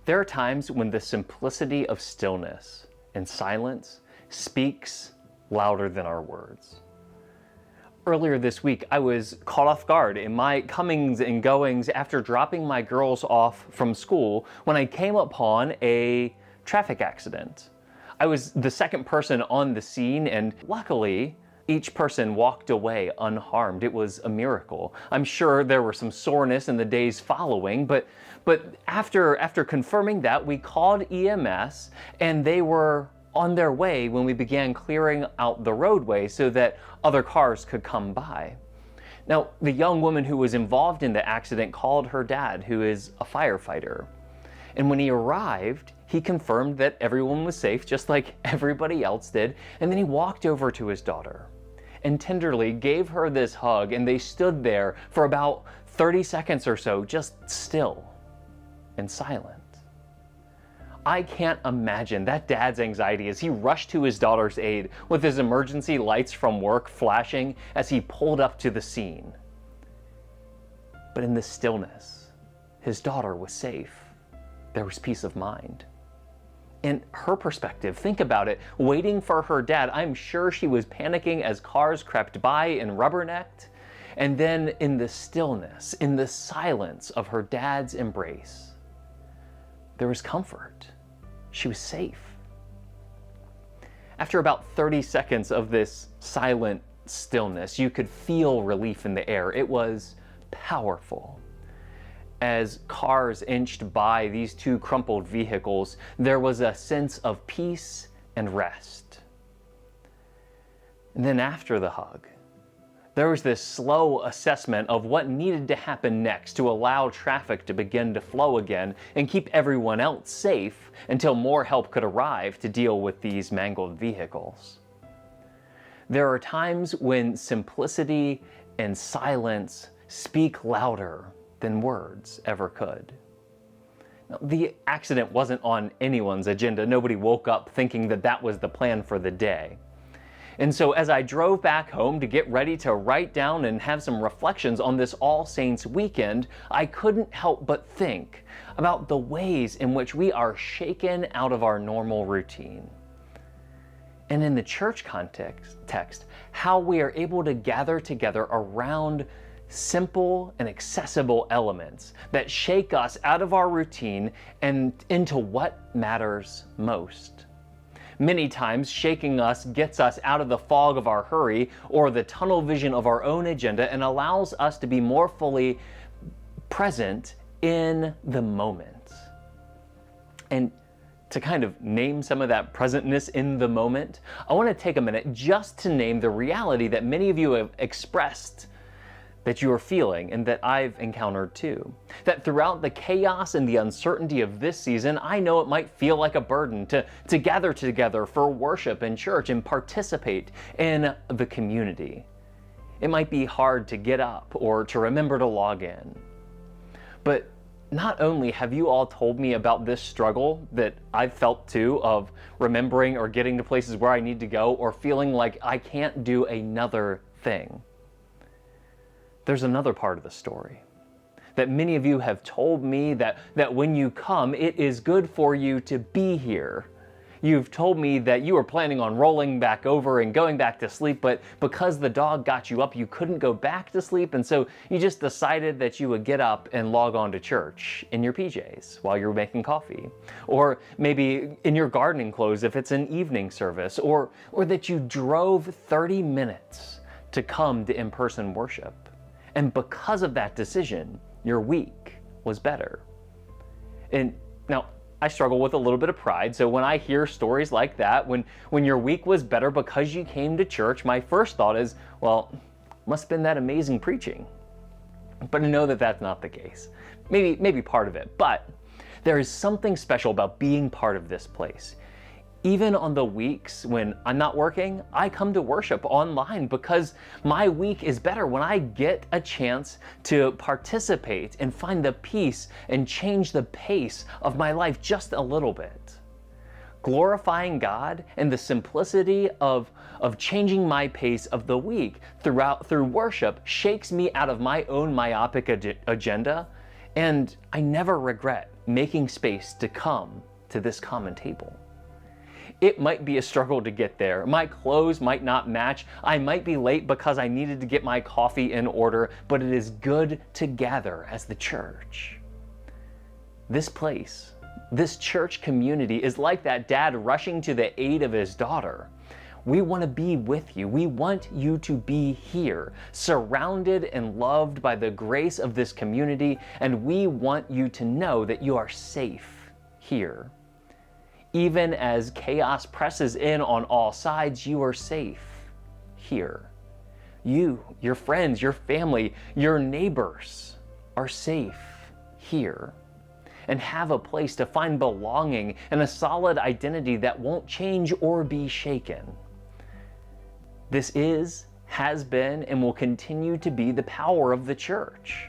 There are times when the simplicity of stillness and silence speaks louder than our words. Earlier this week, I was caught off guard in my comings and goings after dropping my girls off from school when I came upon a traffic accident. I was the second person on the scene, and luckily, each person walked away unharmed. It was a miracle. I'm sure there were some soreness in the days following, but after confirming that, we called EMS, and they were on their way when we began clearing out the roadway so that other cars could come by. Now, the young woman who was involved in the accident called her dad, who is a firefighter. And when he arrived, he confirmed that everyone was safe, just like everybody else did. And then he walked over to his daughter and tenderly gave her this hug, and they stood there for about 30 seconds or so, just still and silent. I can't imagine that dad's anxiety as he rushed to his daughter's aid with his emergency lights from work flashing as he pulled up to the scene. But in the stillness, his daughter was safe. There was peace of mind. In her perspective, think about it, waiting for her dad, I'm sure she was panicking as cars crept by and rubbernecked. And then in the stillness, in the silence of her dad's embrace, there was comfort. She was safe. After about 30 seconds of this silent stillness, you could feel relief in the air. It was powerful. As cars inched by these two crumpled vehicles, there was a sense of peace and rest. And then after the hug, there was this slow assessment of what needed to happen next to allow traffic to begin to flow again and keep everyone else safe until more help could arrive to deal with these mangled vehicles. There are times when simplicity and silence speak louder than words ever could. Now, the accident wasn't on anyone's agenda. Nobody woke up thinking that that was the plan for the day. And so as I drove back home to get ready to write down and have some reflections on this All Saints weekend, I couldn't help but think about the ways in which we are shaken out of our normal routine. And in the church context, how we are able to gather together around simple and accessible elements that shake us out of our routine and into what matters most. Many times, shaking us gets us out of the fog of our hurry or the tunnel vision of our own agenda and allows us to be more fully present in the moment. And to kind of name some of that presentness in the moment, I want to take a minute just to name the reality that many of you have expressed that you are feeling and that I've encountered too. That throughout the chaos and the uncertainty of this season, I know it might feel like a burden to gather together for worship in church and participate in the community. It might be hard to get up or to remember to log in. But not only have you all told me about this struggle that I've felt too of remembering or getting to places where I need to go or feeling like I can't do another thing. There's another part of the story that many of you have told me that when you come, it is good for you to be here. You've told me that you were planning on rolling back over and going back to sleep, but because the dog got you up, you couldn't go back to sleep, and so you just decided that you would get up and log on to church in your PJs while you were making coffee. Or maybe in your gardening clothes if it's an evening service, or that you drove 30 minutes to come to in-person worship. And because of that decision, your week was better. And now, I struggle with a little bit of pride, so when I hear stories like that, when your week was better because you came to church, my first thought is, well, must have been that amazing preaching. But I know that that's not the case. Maybe part of it, but there is something special about being part of this place. Even on the weeks when I'm not working, I come to worship online because my week is better when I get a chance to participate and find the peace and change the pace of my life just a little bit. Glorifying God and the simplicity of changing my pace of the week through worship shakes me out of my own myopic agenda And I never regret making space to come to this common table. It might be a struggle to get there. My clothes might not match. I might be late because I needed to get my coffee in order, but it is good to gather as the church. This place, this church community is like that dad rushing to the aid of his daughter. We want to be with you. We want you to be here, surrounded and loved by the grace of this community, and we want you to know that you are safe here. Even as chaos presses in on all sides, you are safe here. You, your friends, your family, your neighbors are safe here and have a place to find belonging and a solid identity that won't change or be shaken. This is, has been, and will continue to be the power of the church.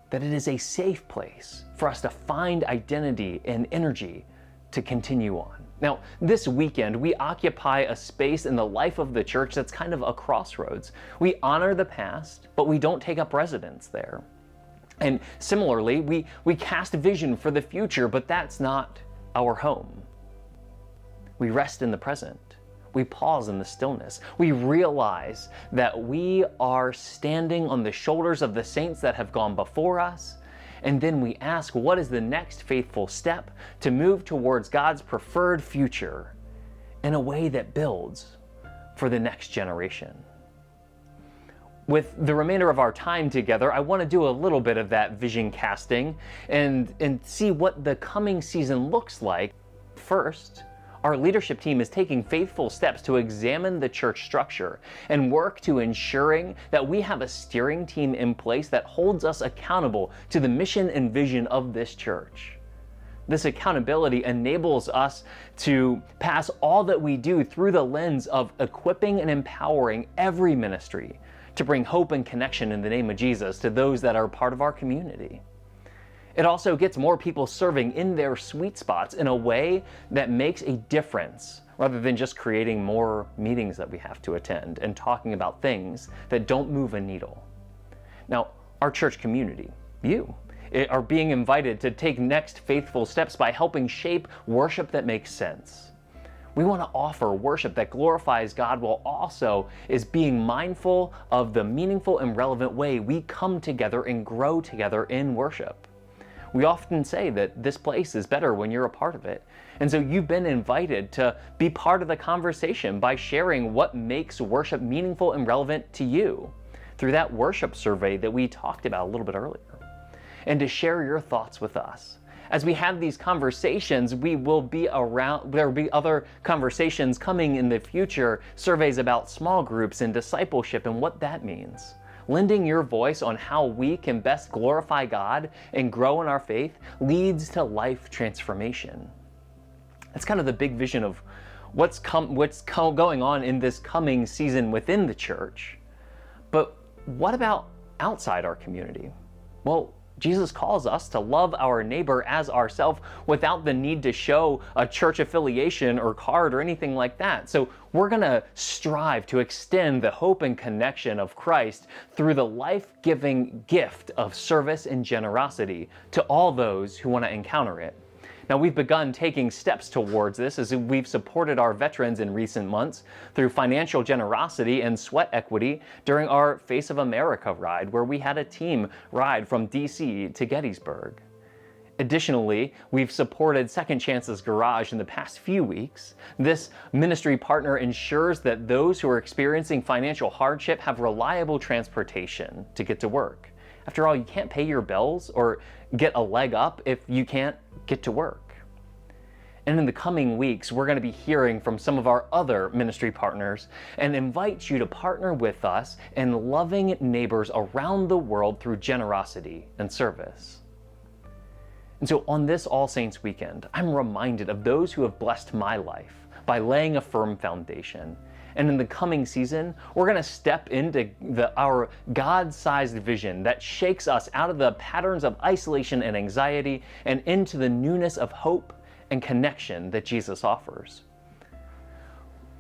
That it is a safe place for us to find identity and energy to continue on. Now, this weekend, we occupy a space in the life of the church that's kind of a crossroads. We honor the past, but we don't take up residence there. And similarly, we cast vision for the future, but that's not our home. We rest in the present. We pause in the stillness. We realize that we are standing on the shoulders of the saints that have gone before us. And then we ask, what is the next faithful step to move towards God's preferred future in a way that builds for the next generation? With the remainder of our time together, I want to do a little bit of that vision casting and see what the coming season looks like. First, our leadership team is taking faithful steps to examine the church structure and work to ensuring that we have a steering team in place that holds us accountable to the mission and vision of this church. This accountability enables us to pass all that we do through the lens of equipping and empowering every ministry to bring hope and connection in the name of Jesus to those that are part of our community. It also gets more people serving in their sweet spots in a way that makes a difference, rather than just creating more meetings that we have to attend and talking about things that don't move a needle. Now, our church community, you, are being invited to take next faithful steps by helping shape worship that makes sense. We want to offer worship that glorifies God while also is being mindful of the meaningful and relevant way we come together and grow together in worship. We often say that this place is better when you're a part of it. And so you've been invited to be part of the conversation by sharing what makes worship meaningful and relevant to you through that worship survey that we talked about a little bit earlier. And to share your thoughts with us. As we have these conversations, there will be other conversations coming in the future, surveys about small groups and discipleship and what that means. Lending your voice on how we can best glorify God and grow in our faith leads to life transformation. That's kind of the big vision of what's going on in this coming season within the church. But what about outside our community? Well, Jesus calls us to love our neighbor as ourselves without the need to show a church affiliation or card or anything like that. So we're going to strive to extend the hope and connection of Christ through the life-giving gift of service and generosity to all those who want to encounter it. Now, we've begun taking steps towards this as we've supported our veterans in recent months through financial generosity and sweat equity during our Face of America ride, where we had a team ride from DC to Gettysburg. Additionally, we've supported Second Chances Garage in the past few weeks. This ministry partner ensures that those who are experiencing financial hardship have reliable transportation to get to work. After all, you can't pay your bills or get a leg up if you can't get to work. And in the coming weeks, we're going to be hearing from some of our other ministry partners and invite you to partner with us in loving neighbors around the world through generosity and service. And so on this All Saints weekend, I'm reminded of those who have blessed my life by laying a firm foundation. And in the coming season, we're going to step into our God-sized vision that shakes us out of the patterns of isolation and anxiety and into the newness of hope and connection that Jesus offers.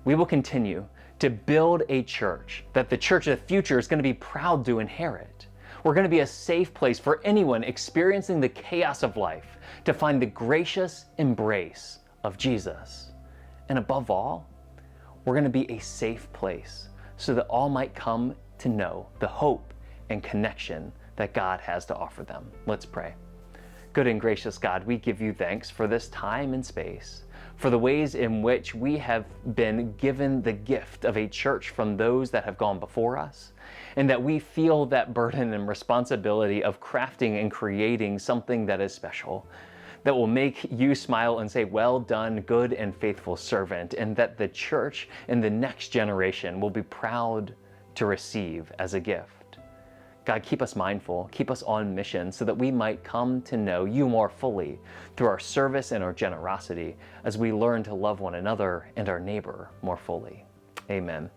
We will continue to build a church that the church of the future is going to be proud to inherit. We're going to be a safe place for anyone experiencing the chaos of life to find the gracious embrace of Jesus. And above all, we're going to be a safe place so that all might come to know the hope and connection that God has to offer them. Let's pray. Good and gracious God, we give you thanks for this time and space, for the ways in which we have been given the gift of a church from those that have gone before us, and that we feel that burden and responsibility of crafting and creating something that is special, that will make you smile and say, "Well done, good and faithful servant," and that the church and the next generation will be proud to receive as a gift. God, keep us mindful, keep us on mission so that we might come to know you more fully through our service and our generosity as we learn to love one another and our neighbor more fully. Amen.